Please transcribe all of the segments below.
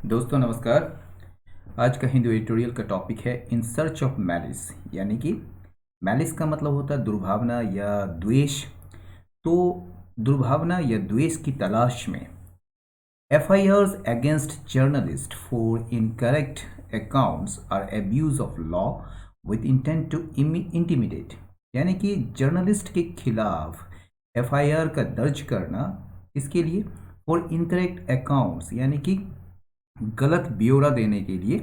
दोस्तों नमस्कार। आज का हिंदू एडिटोरियल का टॉपिक है इन सर्च ऑफ मैलिस। यानी कि मैलिस का मतलब होता है दुर्भावना या द्वेष। तो दुर्भावना या द्वेष की तलाश में FIRs against journalists for incorrect accounts or abuse of law with intent to intimidate। यानी कि जर्नलिस्ट के खिलाफ FIR का दर्ज करना, इसके लिए और इनकरेक्ट अकाउंट्स यानी कि गलत ब्यौरा देने के लिए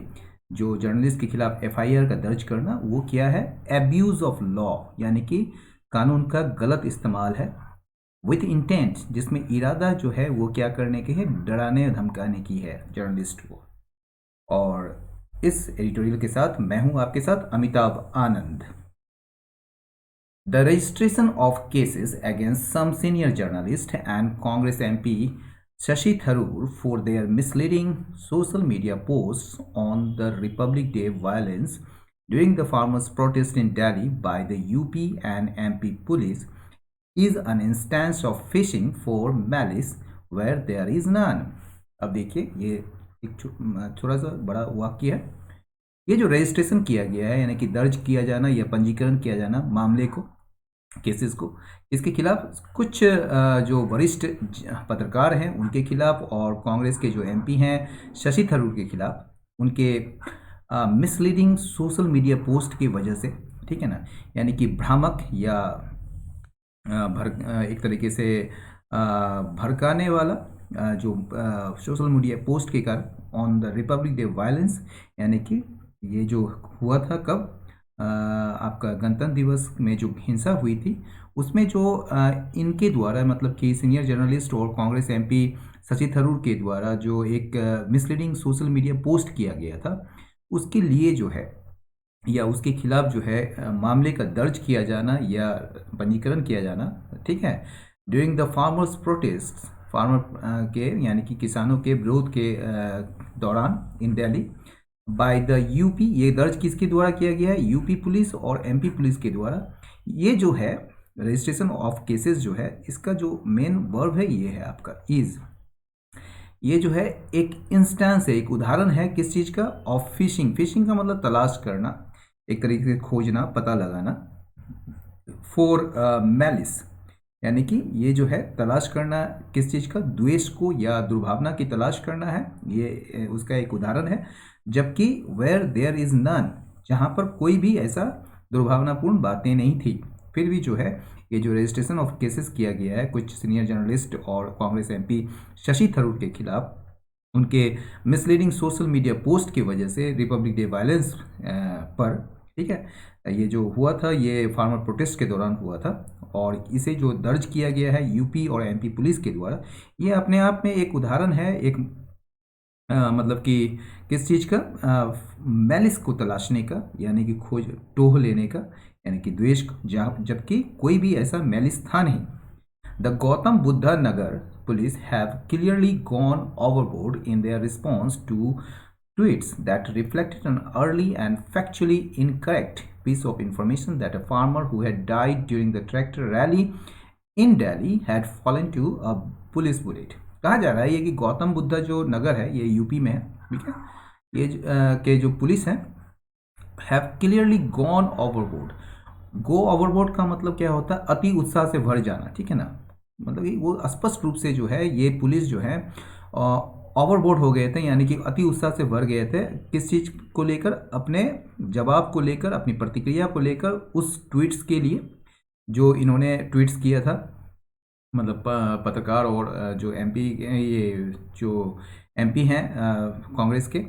जो जर्नलिस्ट के खिलाफ FIR का दर्ज करना, वो क्या है? एब्यूज ऑफ लॉ, यानी कि कानून का गलत इस्तेमाल है। विथ इंटेंट, जिसमें इरादा जो है वो क्या करने की है? डराने धमकाने की है जर्नलिस्ट को। और इस एडिटोरियल के साथ मैं हूं आपके साथ Amitabh Anand. The registration of cases against some senior journalist and Congress MP Shashi Tharoor for their misleading social media posts on the Republic Day violence during the farmers' protest in Delhi by the UP and MP police is an instance of fishing for malice where there is none। अब देखिए, ये एक थोड़ा सा बड़ा वाक्य है। ये जो रजिस्ट्रेशन किया गया है, यानी कि दर्ज किया जाना या पंजीकरण किया जाना मामले को, केसेस को, इसके खिलाफ कुछ जो वरिष्ठ पत्रकार हैं उनके खिलाफ और कांग्रेस के जो MP हैं शशि थरूर के खिलाफ, उनके मिसलीडिंग सोशल मीडिया पोस्ट की वजह से, ठीक है ना, यानी कि भ्रामक या एक तरीके से भड़काने वाला जो सोशल मीडिया पोस्ट के कारण on the Republic day violence, यानी कि ये जो हुआ था कब, आपका गणतंत्र दिवस में जो हिंसा हुई थी, उसमें जो इनके द्वारा, मतलब कि सीनियर जर्नलिस्ट और कांग्रेस MP शशि थरूर के द्वारा जो एक मिसलीडिंग सोशल मीडिया पोस्ट किया गया था, उसके लिए जो है या उसके खिलाफ जो है मामले का दर्ज किया जाना या पंजीकरण किया जाना, ठीक है, during the farmers protest, farmer के यानी कि किसानों के विरोध के दौरान इन दिल्ली बाय द UP, ये दर्ज किसके द्वारा किया गया है? UP पुलिस और MP पुलिस के द्वारा। ये जो है रजिस्ट्रेशन ऑफ केसेस जो है, इसका जो मेन वर्ब है ये है आपका इज। ये जो है एक इंस्टेंस है, एक उदाहरण है किस चीज़ का? Of fishing. फिशिंग का मतलब तलाश करना, एक तरीके से खोजना, पता लगाना। फॉर मैलिस, यानी कि ये जो है तलाश करना किस चीज़ का? द्वेष को या दुर्भावना की तलाश करना है, ये उसका एक उदाहरण है। जबकि वेयर देयर इज नन, जहाँ पर कोई भी ऐसा दुर्भावनापूर्ण बातें नहीं थी, फिर भी जो है ये जो रजिस्ट्रेशन ऑफ केसेस किया गया है कुछ सीनियर जर्नलिस्ट और कांग्रेस MP शशि थरूर के खिलाफ, उनके मिसलीडिंग सोशल मीडिया पोस्ट की वजह से रिपब्लिक डे वायलेंस पर, ठीक है, ये जो हुआ था ये फार्मर प्रोटेस्ट के दौरान हुआ था, और इसे जो दर्ज किया गया है UP और MP पुलिस के द्वारा, ये अपने आप में एक उदाहरण है, एक मतलब कि किस चीज़ का? मैलिस को तलाशने का, यानी कि खोज, टोह लेने का, यानी कि द्वेष, जबकि कोई भी ऐसा मैलिस था नहीं। The Gautam Buddha Nagar police have clearly gone overboard in their response to tweets that reflected an early and factually incorrect piece of information that a farmer who had died during the tractor rally in Delhi had fallen to a police bullet। कहा जा रहा है ये कि गौतम बुद्धा जो नगर है ये UP में है, ठीक है, ये के जो पुलिस है have clearly gone overboard. Go overboard का मतलब क्या होता है? अति उत्साह से भर जाना, ठीक है ना, मतलब कि वो स्पष्ट रूप से जो है ये पुलिस जो है ओवरबोर्ड हो गए थे, यानी कि अति उत्साह से भर गए थे। किस चीज़ को लेकर? अपने जवाब को लेकर, अपनी प्रतिक्रिया को लेकर, उस ट्वीट्स के लिए जो इन्होंने ट्वीट्स किया था, मतलब पत्रकार और जो MP, ये जो MP हैं कांग्रेस के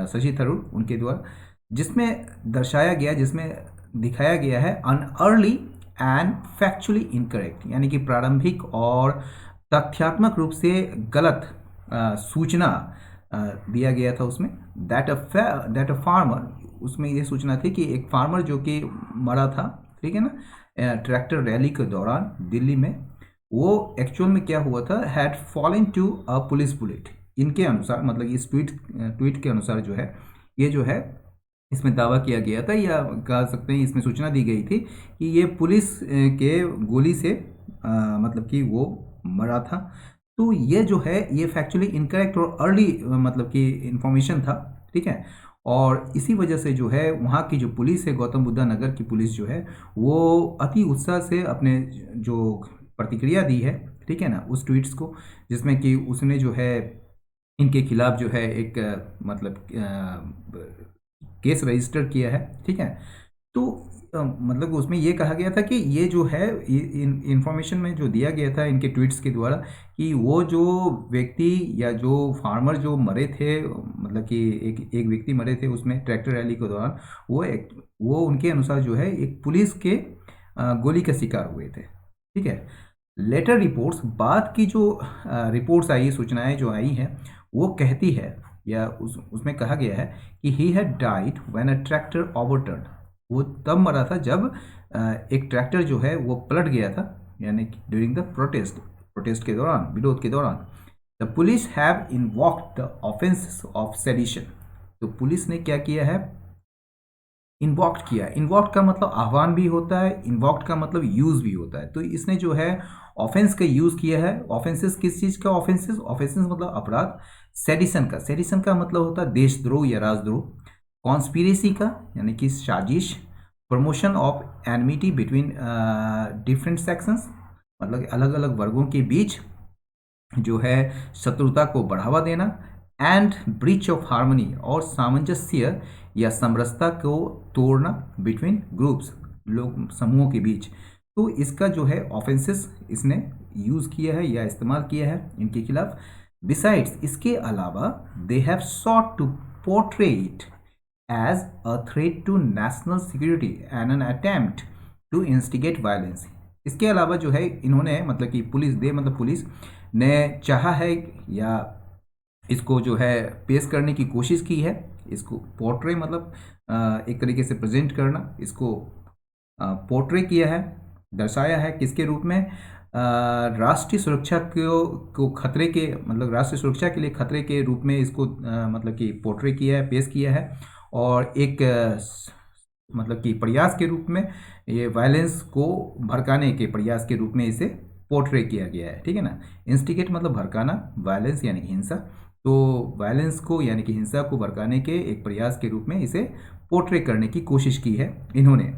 शशि थरूर, उनके द्वारा, जिसमें दर्शाया गया, जिसमें दिखाया गया है अन अर्ली एंड फैक्चुअली इनकरेक्ट, यानी कि प्रारंभिक और तथ्यात्मक रूप से गलत सूचना दिया गया था उसमें। दैट अ फार्मर, उसमें ये सूचना थी कि एक फार्मर जो कि मरा था, ठीक है ना, ट्रैक्टर रैली के दौरान दिल्ली में, वो एक्चुअल में क्या हुआ था? Had fallen to a police bullet. इनके अनुसार, मतलब इस ट्वीट के अनुसार जो है, ये जो है इसमें दावा किया गया था, या कह सकते हैं इसमें सूचना दी गई थी कि ये पुलिस के गोली से मतलब कि वो मरा था। तो ये जो है ये फैक्चुअली इनकरेक्ट और अर्ली मतलब कि इंफॉर्मेशन था, ठीक है। और इसी वजह से जो है वहाँ की जो पुलिस है, गौतम बुद्धा नगर की पुलिस जो है वो अति उत्साह से अपने जो प्रतिक्रिया दी है, ठीक है ना, उस ट्वीट्स को, जिसमें कि उसने जो है इनके खिलाफ जो है एक मतलब केस रजिस्टर किया है, ठीक है। तो मतलब उसमें ये कहा गया था कि ये जो है इंफॉर्मेशन में जो दिया गया था इनके ट्वीट्स के द्वारा कि वो जो व्यक्ति या जो फार्मर जो मरे थे, मतलब कि एक व्यक्ति मरे थे उसमें ट्रैक्टर रैली के दौरान, वो उनके अनुसार जो है एक पुलिस के गोली का शिकार हुए थे, ठीक है। लेटर रिपोर्ट्स, बाद की जो रिपोर्ट्स आई, सूचनाएं जो आई हैं, वो कहती है या उसमें कहा गया है कि he had died when a tractor overturn. वो तब मरा था जब एक ट्रैक्टर जो है वो पलट गया था, यानी कि ड्यूरिंग द प्रोटेस्ट के दौरान, विरोध के दौरान। The police have invoked the offence of sedition. तो पुलिस ने क्या किया है, इन्वॉक्ड किया। इन्वॉक्ड का मतलब आह्वान भी होता है, इन्वॉक्ड का मतलब यूज भी होता है। तो इसने जो है ऑफेंस का यूज किया है। ऑफेंसेस किस चीज का? ऑफेंसेस मतलब अपराध। सेडिशन का मतलब होता है देशद्रोह या राजद्रोह। कॉन्स्पिरेसी का यानी कि साजिश। Promotion of enmity between different sections, मतलब अलग अलग वर्गों के बीच जो है शत्रुता को बढ़ावा देना। एंड ब्रीच ऑफ हार्मनी, और सामंजस्य या समरसता को तोड़ना बिटवीन ग्रुप्स, लोग समूहों के बीच। तो इसका जो है ऑफेंसेस इसने यूज किया है या इस्तेमाल किया है इनके खिलाफ। बिसाइड्स, इसके अलावा they have sought to portray it as a threat to national security and an attempt to instigate violence. इसके अलावा जो है इन्होंने मतलब कि पुलिस ने चाहा है या इसको जो है पेश करने की कोशिश की है। इसको पोर्ट्रे मतलब एक तरीके से प्रेजेंट करना, इसको पोर्ट्रे किया है, दर्शाया है किसके रूप में? राष्ट्रीय सुरक्षा को खतरे के, मतलब राष्ट्रीय सुरक्षा के लिए खतरे के रूप में इसको मतलब कि पोर्ट्रे किया है, पेश किया है। और एक मतलब कि प्रयास के रूप में, ये वायलेंस को भड़काने के प्रयास के रूप में इसे पोर्ट्रे किया गया है, ठीक है ना। इंस्टिगेट मतलब भड़काना, वायलेंस यानी कि हिंसा। तो वायलेंस को यानी कि हिंसा को भड़काने के एक प्रयास के रूप में इसे पोर्ट्रे करने की कोशिश की है इन्होंने,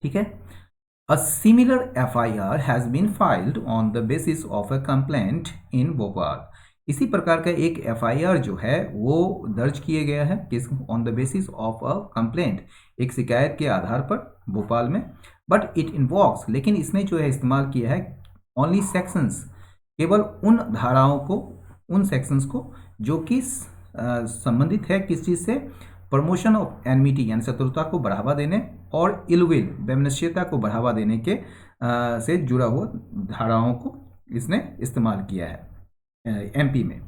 ठीक है। A similar FIR has been filed on the basis of a complaint in Bhopal. इसी प्रकार का एक FIR जो है वो दर्ज किया गया है किस? On the basis of a complaint, एक शिकायत के आधार पर भोपाल में। बट इट इन्वॉक्स, लेकिन इसने जो है इस्तेमाल किया है ओनली सेक्शंस, केवल उन धाराओं को, उन सेक्शंस को जो कि संबंधित है किस चीज़ से? प्रमोशन ऑफ एनमिटी यानी शत्रुता को बढ़ावा देने, और इलविल वैमनस्यता को बढ़ावा देने के से जुड़ा हुआ धाराओं को इसने इस्तेमाल किया है एमपी में।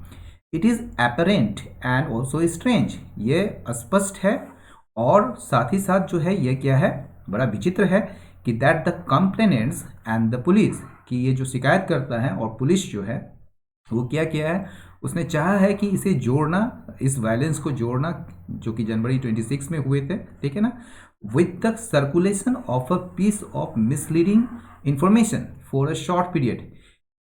It is apparent and also strange, ये स्पष्ट है और साथ ही साथ जो है ये क्या है, बड़ा विचित्र है कि that the complainants and the police, कि ये जो शिकायत करता है और पुलिस जो है वो क्या किया है, उसने चाहा है कि इसे जोड़ना, इस वायलेंस को जोड़ना जो कि जनवरी 26 में हुए थे, ठीक है ना, with the circulation of a piece of misleading information for a short period.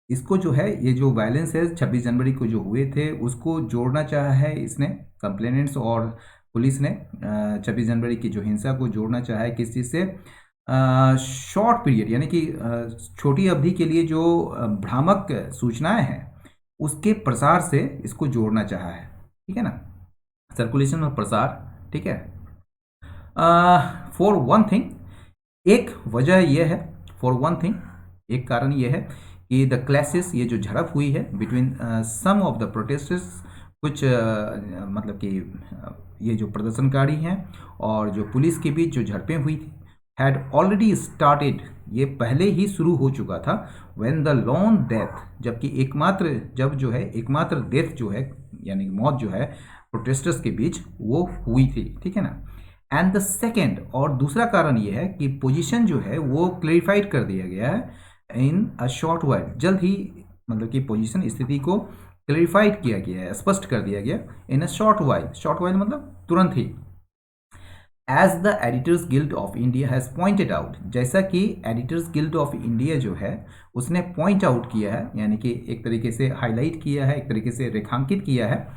इसको जो है, ये जो वायलेंस है 26 जनवरी को जो हुए थे उसको जोड़ना चाहा है इसने, कंप्लेनेंट्स और पुलिस ने 26 जनवरी की जो हिंसा को जोड़ना चाहा है किस चीज़ से? शॉर्ट पीरियड यानी कि छोटी अवधि के लिए जो भ्रामक सूचनाएं हैं उसके प्रसार से इसको जोड़ना चाहा है, ठीक है ना, सर्कुलेशन और प्रसार, ठीक है। फॉर वन थिंग, एक वजह यह है, फॉर वन थिंग एक कारण यह है कि द क्लैशेस, ये जो झड़प हुई है between some of the protesters, कुछ मतलब कि ये जो प्रदर्शनकारी हैं और जो पुलिस के बीच जो झड़पें हुई थी, हैड ऑलरेडी स्टार्टेड, ये पहले ही शुरू हो चुका था। व्हेन द लॉन डेथ, जबकि एकमात्र डेथ जो है यानी मौत जो है प्रोटेस्टर्स के बीच वो हुई थी, ठीक है ना। एंड द सेकेंड, और दूसरा कारण ये है कि पोजीशन जो है वो क्लेरिफाइड कर दिया गया है इन अ शॉर्ट वाइल, जल्द ही, मतलब कि पोजीशन, स्थिति को क्लेरिफाइड किया गया है, स्पष्ट कर दिया गया in a short while. Short while मतलब तुरंत ही। As the editors guild of India has pointed out, जैसा कि एडिटर्स गिल्ड ऑफ इंडिया जो है उसने पॉइंट आउट किया है, यानी कि एक तरीके से हाईलाइट किया है, एक तरीके से रेखांकित किया है,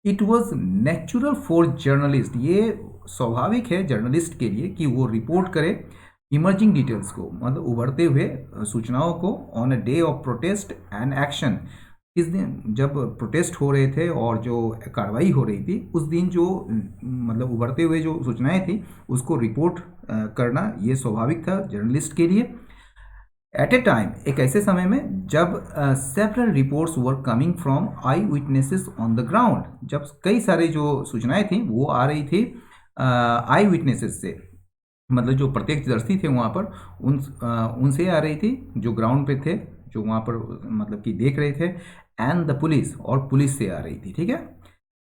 it was natural for journalist, ये स्वाभाविक है जर्नलिस्ट के लिए कि वो रिपोर्ट करे इमर्जिंग डिटेल्स को, मतलब उभरते हुए सूचनाओं को, on a day of protest and action, इस दिन जब प्रोटेस्ट हो रहे थे और जो कार्रवाई हो रही थी उस दिन जो मतलब उभरते हुए जो सूचनाएं थी उसको रिपोर्ट करना ये स्वाभाविक था जर्नलिस्ट के लिए। एट ए टाइम, एक ऐसे समय में जब several reports were coming from I witnesses on the ground, जब कई सारे जो सूचनाएं थी वो आ रही थी आई विटनेसेस से, मतलब जो प्रत्यक्षदर्शी थे वहाँ पर उनसे आ रही थी, जो ग्राउंड पे थे, जो वहाँ पर मतलब कि देख रहे थे, एंड द पुलिस, और पुलिस से आ रही थी। ठीक है,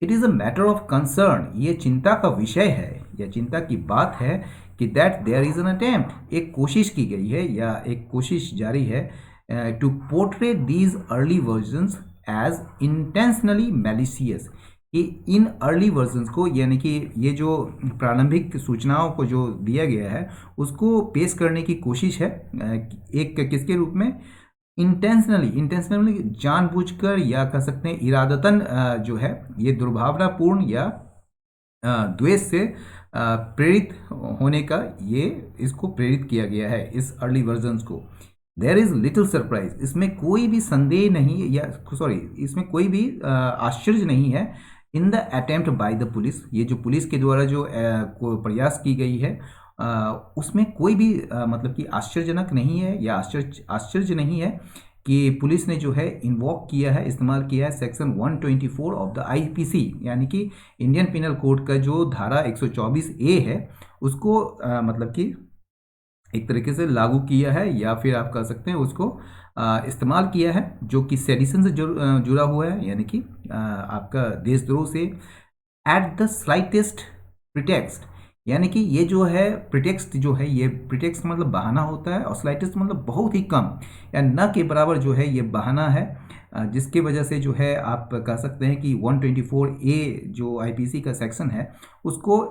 it is a matter of concern, ये चिंता का विषय है या चिंता की बात है कि that there is an attempt, एक कोशिश की गई है या एक कोशिश जारी है to portray these early versions as intentionally malicious, कि इन अर्ली वर्जन्स को, यानी कि ये जो प्रारंभिक सूचनाओं को जो दिया गया है उसको पेश करने की कोशिश है एक किसके रूप में, इंटेंशनली जानबूझकर, या कह सकते हैं इरादतन जो है ये दुर्भावनापूर्ण या द्वेष से प्रेरित होने का, ये इसको प्रेरित किया गया है इस अर्ली वर्जन्स को। देयर इज लिटिल सरप्राइज, इसमें कोई भी संदेह नहीं, या सॉरी इसमें कोई भी आश्चर्य नहीं है, in the attempt by the police, ये जो पुलिस के द्वारा जो प्रयास की गई है उसमें कोई भी मतलब कि आश्चर्यजनक नहीं है या आश्चर्य नहीं है कि पुलिस ने जो है इन्वॉक किया है, इस्तेमाल किया है सेक्शन 124 ऑफ द आईपीसी, यानी कि इंडियन पिनल कोड का जो धारा 124A है उसको मतलब कि एक तरीके से लागू किया है, या फिर आप कह सकते हैं उसको इस्तेमाल किया है, जो कि सेडिशन से जुड़ा हुआ है, यानी कि आपका देशद्रोह से, एट द स्लाइटेस्ट प्रिटेक्स्ट, यानी कि ये जो है प्रिटेक्स्ट जो है, ये प्रिटेक्स्ट मतलब बहाना होता है, और स्लाइटेस्ट मतलब बहुत ही कम या न के बराबर जो है ये बहाना है, जिसकी वजह से जो है आप कह सकते हैं कि 124A जो आईपीसी का सेक्शन है उसको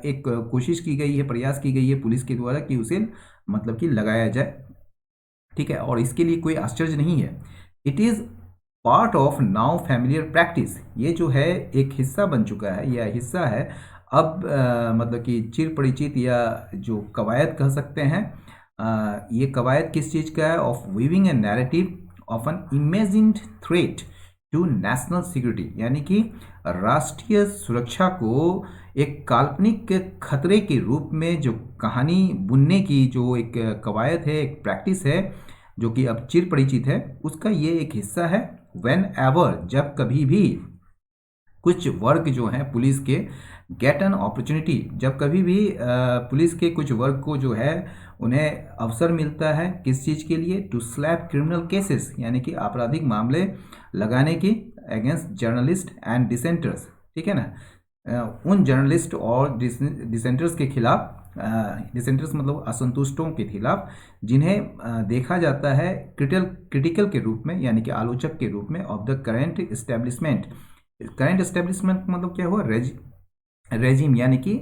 एक कोशिश की गई है, प्रयास की गई है पुलिस के द्वारा कि उसे मतलब कि लगाया जाए। ठीक है, और इसके लिए कोई आश्चर्य नहीं है। It is part of now familiar practice, ये जो है एक हिस्सा बन चुका है या हिस्सा है अब मतलब कि चिर परिचित या जो कवायद कह सकते हैं, ये कवायद किस चीज़ का है, of weaving a narrative of an imagined threat to national security, यानी कि राष्ट्रीय सुरक्षा को एक काल्पनिक खतरे के रूप में जो कहानी बुनने की जो एक कवायद है, एक प्रैक्टिस है जो कि अब चिर परिचित है, उसका ये एक हिस्सा है। व्हेन एवर, जब कभी भी कुछ वर्ग जो हैं पुलिस के गेट एन अपॉर्चुनिटी, जब कभी भी पुलिस के कुछ वर्ग को जो है उन्हें अवसर मिलता है किस चीज़ के लिए, टू स्लैप क्रिमिनल केसेस, यानी कि आपराधिक मामले लगाने की अगेंस्ट जर्नलिस्ट एंड डिसेंटर्स। ठीक है ना, उन जर्नलिस्ट और डिसेंटर्स के खिलाफ, डिसेंटर्स मतलब असंतुष्टों के खिलाफ, जिन्हें देखा जाता है क्रिटिकल के रूप में, यानी कि आलोचक के रूप में, of the current establishment. Current establishment मतलब क्या हुआ, रेजिम, यानी कि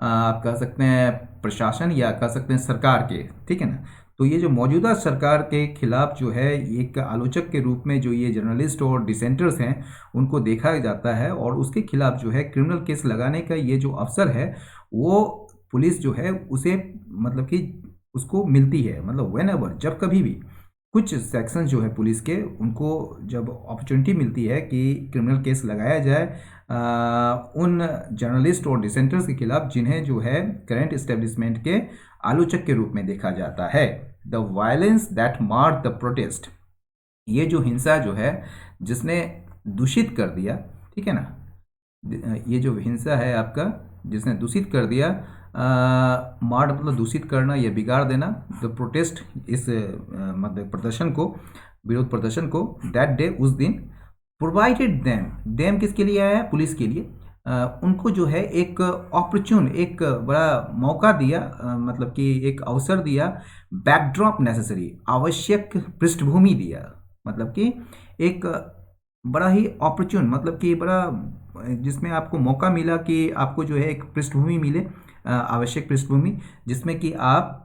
आप कह सकते हैं प्रशासन या कह सकते हैं सरकार के। ठीक है ना, तो ये जो मौजूदा सरकार के खिलाफ जो है एक आलोचक के रूप में जो ये जर्नलिस्ट और डिसेंटर्स हैं उनको देखा जाता है, और उसके खिलाफ जो है क्रिमिनल केस लगाने का ये जो अवसर है वो पुलिस जो है उसे मतलब कि उसको मिलती है, मतलब व्हेन एवर, जब कभी भी कुछ सेक्शन जो है पुलिस के, उनको जब अपॉर्चुनिटी मिलती है कि क्रिमिनल केस लगाया जाए उन जर्नलिस्ट और डिसेंटर्स के खिलाफ जिन्हें जो है करंट इस्टेब्लिशमेंट के आलोचक के रूप में देखा जाता है। The violence that marred the protest, ये जो हिंसा जो है जिसने दूषित कर दिया, ठीक है ना, ये जो हिंसा है आपका जिसने दूषित कर दिया, मार्ड मतलब दूषित करना या बिगाड़ देना, द प्रोटेस्ट, इस मतलब प्रदर्शन को, विरोध प्रदर्शन को, दैट डे, उस दिन, प्रोवाइडेड देम किसके लिए आया है, पुलिस के लिए, उनको जो है एक ऑपरचुन, एक बड़ा मौका दिया, मतलब कि एक अवसर दिया, बैकड्रॉप नेसेसरी, आवश्यक पृष्ठभूमि दिया, मतलब कि एक बड़ा ही ऑपरचुन, मतलब कि बड़ा जिसमें आपको मौका मिला कि आपको जो है एक पृष्ठभूमि मिले आवश्यक पृष्ठभूमि जिसमें कि आप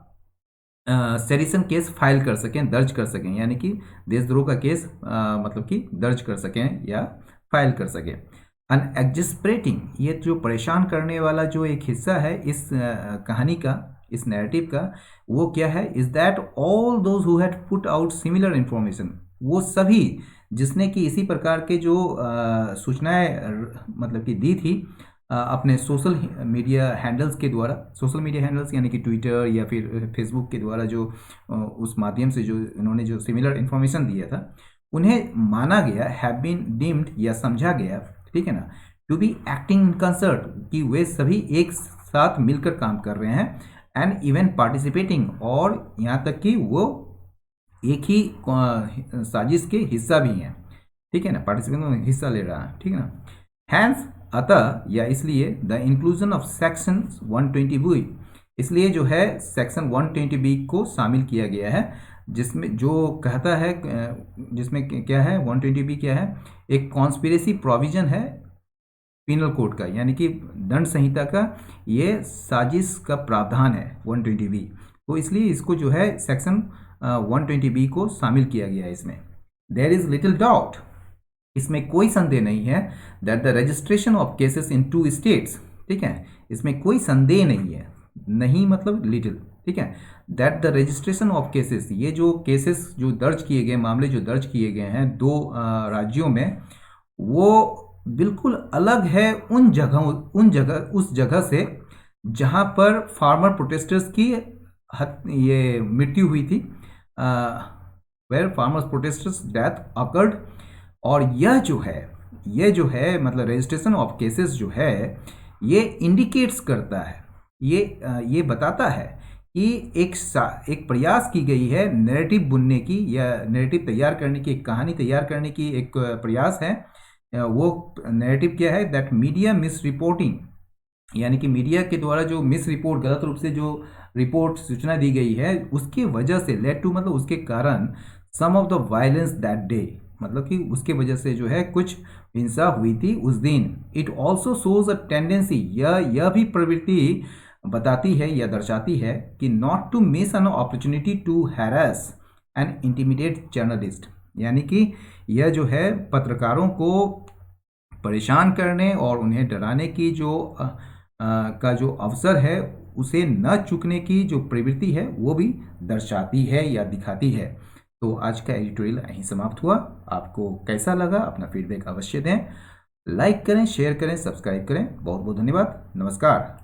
सेडिशन केस फाइल कर सकें, दर्ज कर सकें, यानी कि देशद्रोह का केस मतलब कि दर्ज कर सकें या फाइल कर सकें। एन एक्जिस्परेटिंग, ये जो परेशान करने वाला जो एक हिस्सा है इस कहानी का, इस नैरेटिव का, वो क्या है, is that all those who had put out similar information, वो सभी जिसने कि इसी प्रकार के जो सूचनाएं मतलब कि दी थी अपने सोशल मीडिया हैंडल्स के द्वारा, सोशल मीडिया हैंडल्स यानी कि ट्विटर या फिर फेसबुक के द्वारा जो उस माध्यम से जो इन्होंने जो सिमिलर इन्फॉर्मेशन दिया था, उन्हें माना गया, हैव बीन डीम्ड या समझा गया, ठीक है ना, to be acting in concert, कि वे सभी एक साथ मिलकर काम कर रहे हैं, एंड इवन पार्टिसिपेटिंग, और यहाँ तक कि वो एक ही साजिश के हिस्सा भी हैं, ठीक है ना, पार्टिसिपेंट में हिस्सा ले रहा है, ठीक है ना। हैंस, अतः या इसलिए, the inclusion of section 120B, इसलिए जो है सेक्शन 120B को शामिल किया गया है, जिसमें जो कहता है, जिसमें क्या है, 120B क्या है, एक कॉन्स्पिरेसी प्रोविजन है पिनल कोड का, यानी कि दंड संहिता का ये साजिश का प्रावधान है 120B, तो इसलिए इसको जो है सेक्शन 120B को शामिल किया गया है इसमें। देयर इज लिटिल डाउट, इसमें कोई संदेह नहीं है, that the registration of cases in 2 states, ठीक है, इसमें कोई संदेह नहीं है, नहीं मतलब लिटिल, ठीक है, that the registration of cases, ये जो केसेस जो दर्ज किए गए, मामले जो दर्ज किए गए हैं 2 राज्यों में, वो बिल्कुल अलग है उस जगह से जहां पर फार्मर प्रोटेस्टर्स की ये मृत्यु हुई थी, where farmers protesters death occurred. और यह जो है मतलब रजिस्ट्रेशन ऑफ केसेस जो है, ये इंडिकेट्स करता है, ये बताता है कि एक प्रयास की गई है नैरेटिव बुनने की, या नैरेटिव तैयार करने की, एक कहानी तैयार करने की एक प्रयास है। वो नैरेटिव क्या है, दैट मीडिया मिस रिपोर्टिंग, यानी कि मीडिया के द्वारा जो मिस रिपोर्ट, गलत रूप से जो रिपोर्ट सूचना दी गई है, उसकी वजह से लेड टू मतलब उसके कारण some of the violence that day, मतलब कि उसके वजह से जो है कुछ हिंसा हुई थी उस दिन। It also shows a tendency, यह भी प्रवृत्ति बताती है या दर्शाती है कि not to miss an opportunity to harass and intimidate journalist, यानी कि यह जो है पत्रकारों को परेशान करने और उन्हें डराने की का जो अवसर है, उसे न चूकने की जो प्रवृत्ति है वो भी दर्शाती है या दिखाती है। तो आज का एडिटोरियल यहीं समाप्त हुआ। आपको कैसा लगा अपना फीडबैक अवश्य दें, लाइक करें, शेयर करें, सब्सक्राइब करें। बहुत बहुत धन्यवाद, नमस्कार।